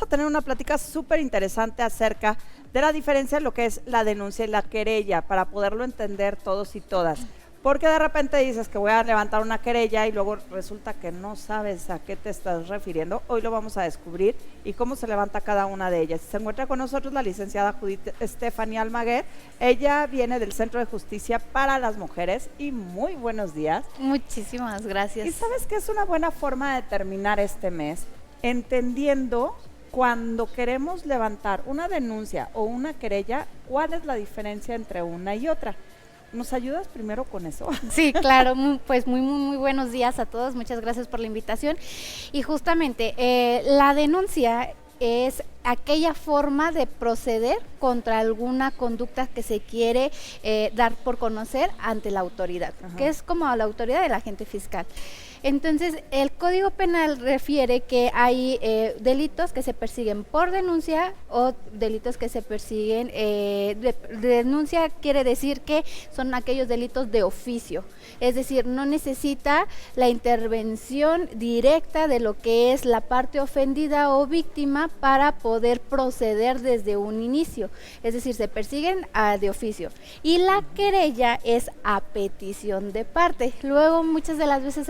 vamos a tener una plática súper interesante acerca de la diferencia en lo que es la denuncia y la querella, para poderlo entender todos y todas. Porque de repente dices que voy a levantar una querella y luego resulta que no sabes a qué te estás refiriendo. Hoy lo vamos a descubrir y cómo se levanta cada una de ellas. Se encuentra con nosotros la licenciada Judith Stephanie Almaguer. Ella viene del Centro de Justicia para las Mujeres y muy buenos días. Muchísimas gracias. ¿Y sabes qué es una buena forma de terminar este mes? Entendiendo cuando queremos levantar una denuncia o una querella, ¿cuál es la diferencia entre una y otra? ¿Nos ayudas primero con eso? Sí, claro, pues muy buenos días a todos, muchas gracias por la invitación. Y justamente la denuncia es aquella forma de proceder contra alguna conducta que se quiere dar por conocer ante la autoridad, que es como la autoridad del agente fiscal. Entonces, el Código Penal refiere que hay delitos que se persiguen por denuncia o delitos que se persiguen, denuncia quiere decir que son aquellos delitos de oficio, es decir, no necesita la intervención directa de lo que es la parte ofendida o víctima para poder proceder desde un inicio, es decir, se persiguen de oficio. Y la querella es a petición de parte. Luego muchas de las veces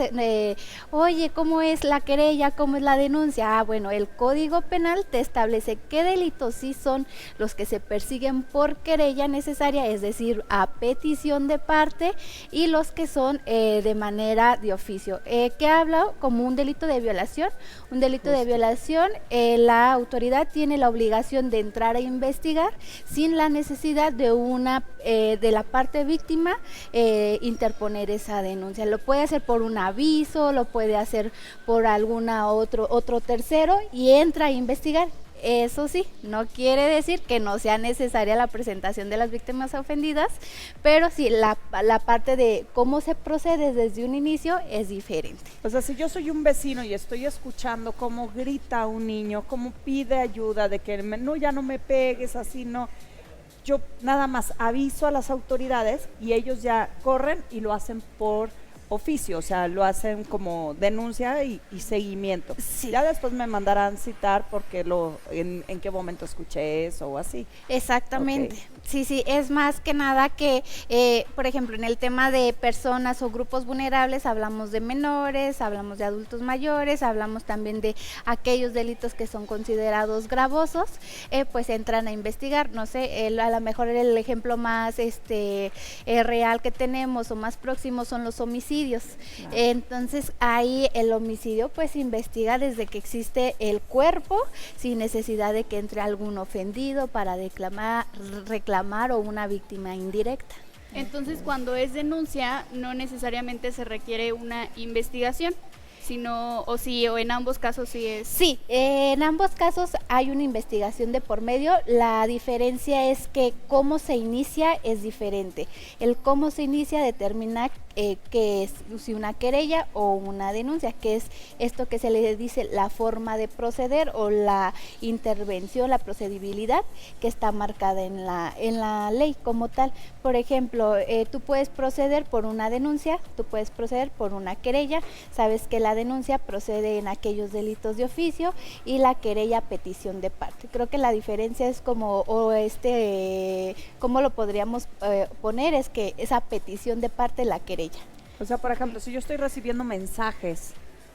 oye, ¿cómo es la querella? ¿Cómo es la denuncia? Bueno, el Código Penal te establece qué delitos sí son los que se persiguen por querella necesaria, es decir, a petición de parte, y los que son de manera de oficio. ¿Qué habla? Como un delito de violación. Un delito de violación, la autoridad tiene la obligación de entrar a investigar sin la necesidad de de la parte víctima interponer esa denuncia. Lo puede hacer por un aviso, lo puede hacer por otro tercero y entra a investigar. Eso sí, no quiere decir que no sea necesaria la presentación de las víctimas ofendidas, pero sí, la parte de cómo se procede desde un inicio es diferente. O sea, si yo soy un vecino y estoy escuchando cómo grita un niño, cómo pide ayuda de que no, ya no me pegues, así no, yo nada más aviso a las autoridades y ellos ya corren y lo hacen por oficio, o sea, lo hacen como denuncia y seguimiento. Sí. Ya después me mandarán citar porque en qué momento escuché eso o así. Exactamente. Okay. Sí, es más que nada que, por ejemplo, en el tema de personas o grupos vulnerables hablamos de menores, hablamos de adultos mayores, hablamos también de aquellos delitos que son considerados gravosos, pues entran a investigar. No sé, a lo mejor el ejemplo más real que tenemos o más próximo son los homicidios. Claro. Entonces ahí el homicidio pues investiga desde que existe el cuerpo, sin necesidad de que entre algún ofendido para reclamar o una víctima indirecta. Entonces, cuando es denuncia, no necesariamente se requiere una investigación, sino, o en ambos casos sí es. Sí, en ambos casos hay una investigación de por medio. La diferencia es que cómo se inicia es diferente. El cómo se inicia determina que es si una querella o una denuncia, que es esto que se le dice la forma de proceder o la intervención, la procedibilidad que está marcada en la ley como tal. Por ejemplo, tú puedes proceder por una denuncia, tú puedes proceder por una querella. Sabes que la denuncia procede en aquellos delitos de oficio y la querella a petición de parte. Creo que la diferencia es cómo lo podríamos poner, es que esa petición de parte la querella. O sea, por ejemplo, si yo estoy recibiendo mensajes,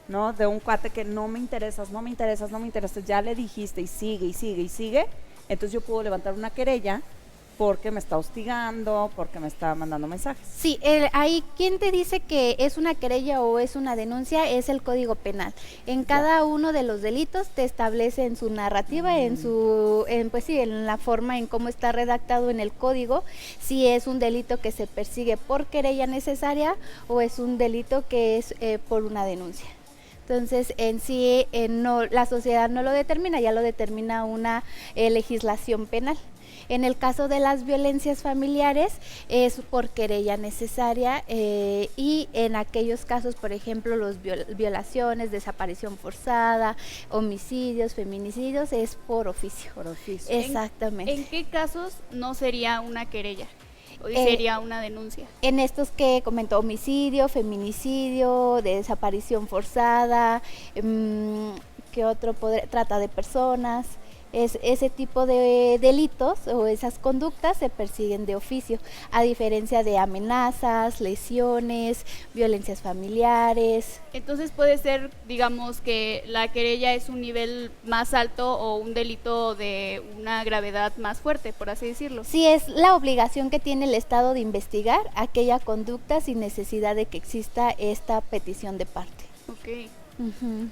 ¿no?, de un cuate que no me interesas, ya le dijiste y sigue, entonces yo puedo levantar una querella porque me está hostigando, porque me está mandando mensajes. Sí, ahí quien te dice que es una querella o es una denuncia es el Código Penal. En cada uno de los delitos te establece en su narrativa, en la forma en cómo está redactado en el código, si es un delito que se persigue por querella necesaria o es un delito que es por una denuncia. Entonces, en sí, la sociedad no lo determina, ya lo determina una legislación penal. En el caso de las violencias familiares es por querella necesaria y en aquellos casos, por ejemplo, los violaciones, desaparición forzada, homicidios, feminicidios, es por oficio. Por oficio. Exactamente. ¿En qué casos no sería una querella? ¿O sería una denuncia? En estos que comentó, homicidio, feminicidio, desaparición forzada, que otro trata de personas. Ese tipo de delitos o esas conductas se persiguen de oficio, a diferencia de amenazas, lesiones, violencias familiares. Entonces puede ser, digamos, que la querella es un nivel más alto o un delito de una gravedad más fuerte, por así decirlo. Sí, es la obligación que tiene el Estado de investigar aquella conducta sin necesidad de que exista esta petición de parte. Ok.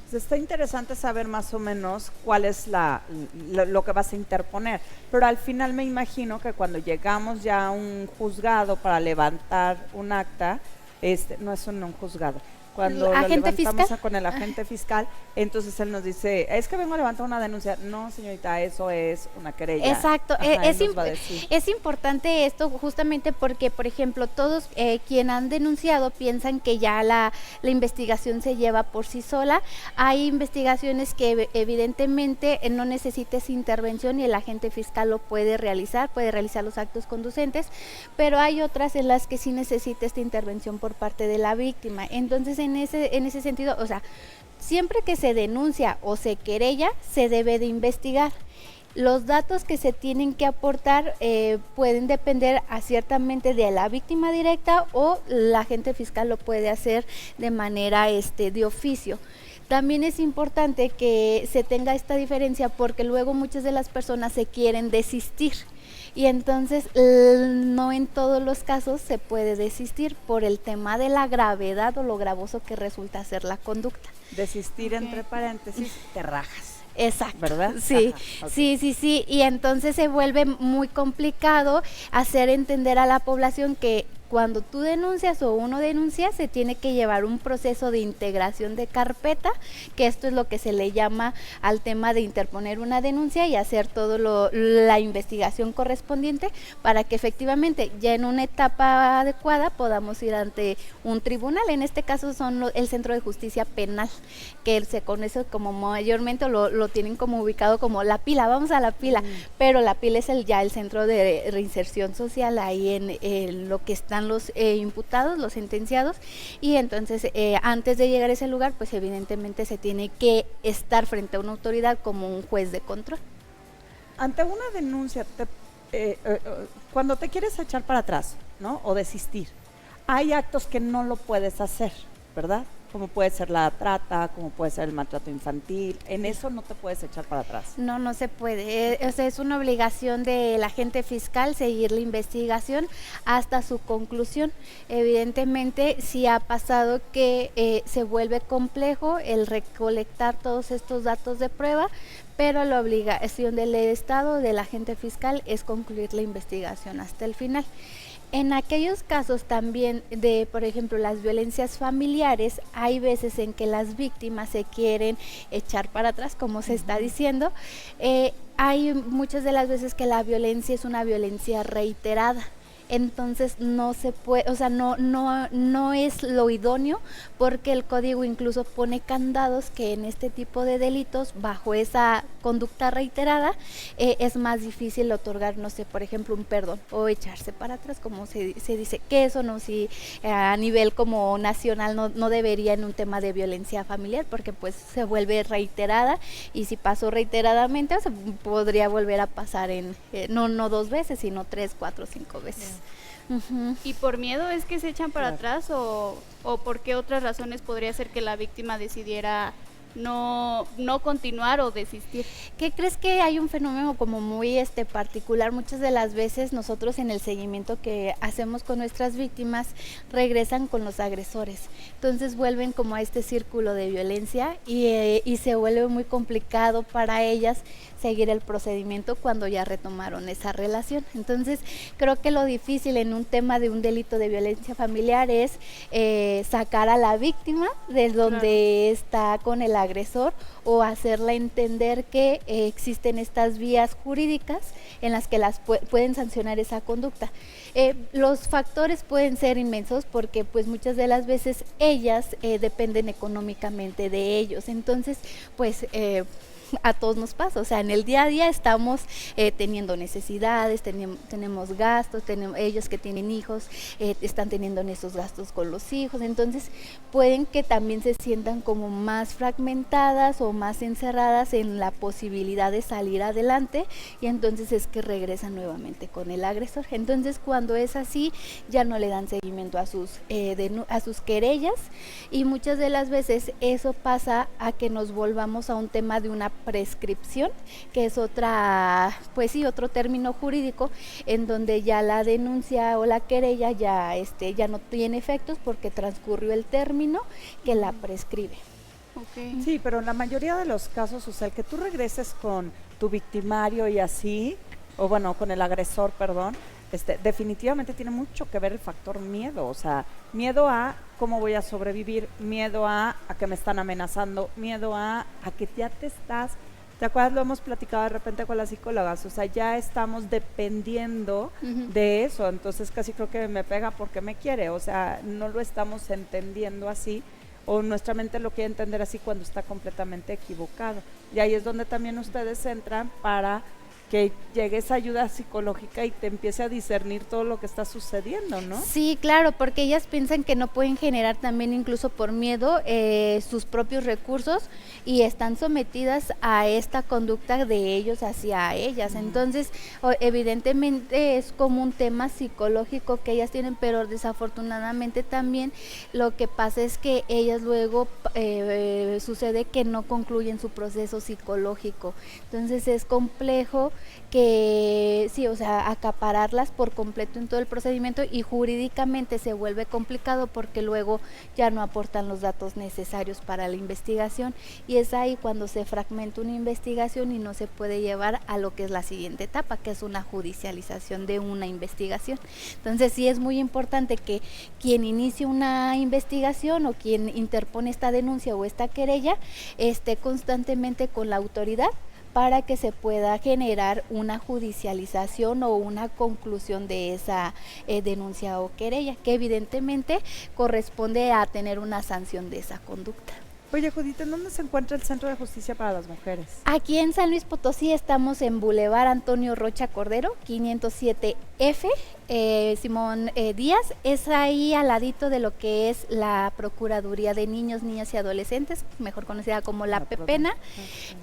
Pues está interesante saber más o menos cuál es lo que vas a interponer, pero al final me imagino que cuando llegamos ya a un juzgado para levantar un acta, no es un juzgado, cuando lo ¿Agente levantamos fiscal? con el agente fiscal, entonces él nos dice, es que vengo a levantar una denuncia. No, señorita, eso es una querella. Exacto. Ajá, él nos va a decir. Es importante esto justamente porque, por ejemplo, todos quien han denunciado piensan que ya la investigación se lleva por sí sola. Hay investigaciones que evidentemente no necesites intervención y el agente fiscal lo puede realizar los actos conducentes, pero hay otras en las que sí necesita esta intervención por parte de la víctima. Entonces, en ese sentido, o sea, siempre que se denuncia o se querella, se debe de investigar. Los datos que se tienen que aportar pueden depender ciertamente de la víctima directa o la agente fiscal lo puede hacer de manera de oficio. También es importante que se tenga esta diferencia porque luego muchas de las personas se quieren desistir. Y entonces no en todos los casos se puede desistir por el tema de la gravedad o lo gravoso que resulta ser la conducta. Desistir, entre paréntesis, te rajas. Exacto, ¿verdad? Sí, Ajá, okay. sí, y entonces se vuelve muy complicado hacer entender a la población que cuando tú denuncias o uno denuncia, se tiene que llevar un proceso de integración de carpeta, que esto es lo que se le llama al tema de interponer una denuncia y hacer todo la investigación correspondiente para que efectivamente ya en una etapa adecuada podamos ir ante un tribunal. En este caso son el Centro de Justicia Penal, que se conoce como mayormente lo tienen como ubicado como la pila, vamos a la pila, pero la pila es ya el centro de reinserción social, ahí en lo que están los imputados, los sentenciados, y entonces antes de llegar a ese lugar, pues evidentemente se tiene que estar frente a una autoridad como un juez de control. Ante una denuncia, cuando te quieres echar para atrás, ¿no? O desistir, hay actos que no lo puedes hacer, ¿verdad? Como puede ser la trata, como puede ser el maltrato infantil, en eso no te puedes echar para atrás. No se puede, o sea, es una obligación del agente fiscal seguir la investigación hasta su conclusión. Evidentemente, sí ha pasado que se vuelve complejo el recolectar todos estos datos de prueba, pero la obligación del Estado, del agente fiscal, es concluir la investigación hasta el final. En aquellos casos también de, por ejemplo, las violencias familiares, hay veces en que las víctimas se quieren echar para atrás, como se está diciendo. Hay muchas de las veces que la violencia es una violencia reiterada. Entonces no se puede, o sea, no es lo idóneo porque el código incluso pone candados que en este tipo de delitos, bajo esa conducta reiterada, es más difícil otorgar, no sé, por ejemplo, un perdón o echarse para atrás, como se dice, que eso no, si a nivel como nacional no debería en un tema de violencia familiar porque pues se vuelve reiterada y si pasó reiteradamente, o sea, podría volver a pasar no 2 veces, sino 3, 4, 5 veces. ¿Y por miedo es que se echan para atrás o por qué otras razones podría ser que la víctima decidiera no continuar o desistir? ¿Qué crees? Que hay un fenómeno como muy particular. Muchas de las veces nosotros en el seguimiento que hacemos con nuestras víctimas regresan con los agresores, entonces vuelven como a este círculo de violencia y se vuelve muy complicado para ellas seguir el procedimiento cuando ya retomaron esa relación. Entonces creo que lo difícil en un tema de un delito de violencia familiar es sacar a la víctima de donde está con el agresor o hacerla entender que existen estas vías jurídicas en las que pueden sancionar esa conducta. Los factores pueden ser inmensos porque pues muchas de las veces ellas dependen económicamente de ellos, entonces pues a todos nos pasa, o sea, en el día a día estamos teniendo necesidades, tenemos gastos, ellos que tienen hijos están teniendo esos gastos con los hijos, entonces pueden que también se sientan como más fragmentadas o más encerradas en la posibilidad de salir adelante, y entonces es que regresan nuevamente con el agresor. Entonces cuando es así ya no le dan seguimiento a sus querellas, y muchas de las veces eso pasa a que nos volvamos a un tema de una prescripción, que es otro término jurídico en donde ya la denuncia o la querella ya no tiene efectos porque transcurrió el término que la prescribe. Okay. Sí, pero en la mayoría de los casos, o sea, el que tú regreses con tu victimario y así, o bueno, con el agresor, perdón, definitivamente tiene mucho que ver el factor miedo, o sea, miedo a cómo voy a sobrevivir, miedo a que me están amenazando, miedo a que ya ¿te acuerdas? Lo hemos platicado de repente con las psicólogas, o sea, ya estamos dependiendo de eso, entonces casi creo que me pega porque me quiere, o sea, no lo estamos entendiendo así, o nuestra mente lo quiere entender así cuando está completamente equivocado. Y ahí es donde también ustedes entran para que llegue esa ayuda psicológica y te empiece a discernir todo lo que está sucediendo, ¿no? Sí, claro, porque ellas piensan que no pueden generar también, incluso por miedo, sus propios recursos, y están sometidas a esta conducta de ellos hacia ellas. Entonces, evidentemente es como un tema psicológico que ellas tienen, pero desafortunadamente también lo que pasa es que ellas luego sucede que no concluyen su proceso psicológico. Entonces es complejo que sí, o sea, acapararlas por completo en todo el procedimiento, y jurídicamente se vuelve complicado porque luego ya no aportan los datos necesarios para la investigación, y es ahí cuando se fragmenta una investigación y no se puede llevar a lo que es la siguiente etapa, que es una judicialización de una investigación. Entonces sí es muy importante que quien inicie una investigación o quien interpone esta denuncia o esta querella esté constantemente con la autoridad para que se pueda generar una judicialización o una conclusión de esa denuncia o querella, que evidentemente corresponde a tener una sanción de esa conducta. Oye, Judith, ¿en dónde se encuentra el Centro de Justicia para las Mujeres? Aquí en San Luis Potosí estamos en Boulevard Antonio Rocha Cordero, 507F, Simón Díaz, es ahí al ladito de lo que es la Procuraduría de Niños, Niñas y Adolescentes, mejor conocida como la Pepena.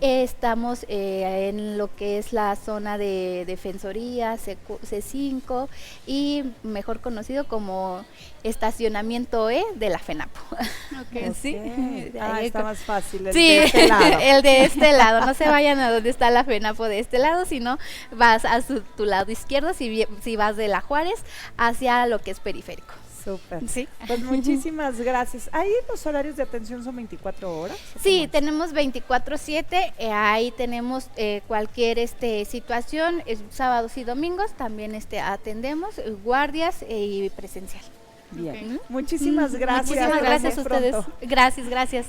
Estamos en lo que es la zona de Defensoría, C5, y mejor conocido como Estacionamiento de la FENAPO. Okay. Sí. Está más fácil el sí, de este lado. el de este lado. No se vayan a donde está la FENAPO de este lado, sino vas a tu lado izquierdo, si vas de la Juárez hacia lo que es periférico. Súper. Sí. Pues muchísimas gracias. ¿Ahí los horarios de atención son 24 horas? Sí, tenemos 24/7, ahí tenemos cualquier situación, sábados y domingos, también atendemos guardias y presencial. Bien. Okay. Muchísimas gracias. Muchísimas gracias a Nos vemos ustedes. pronto. Gracias.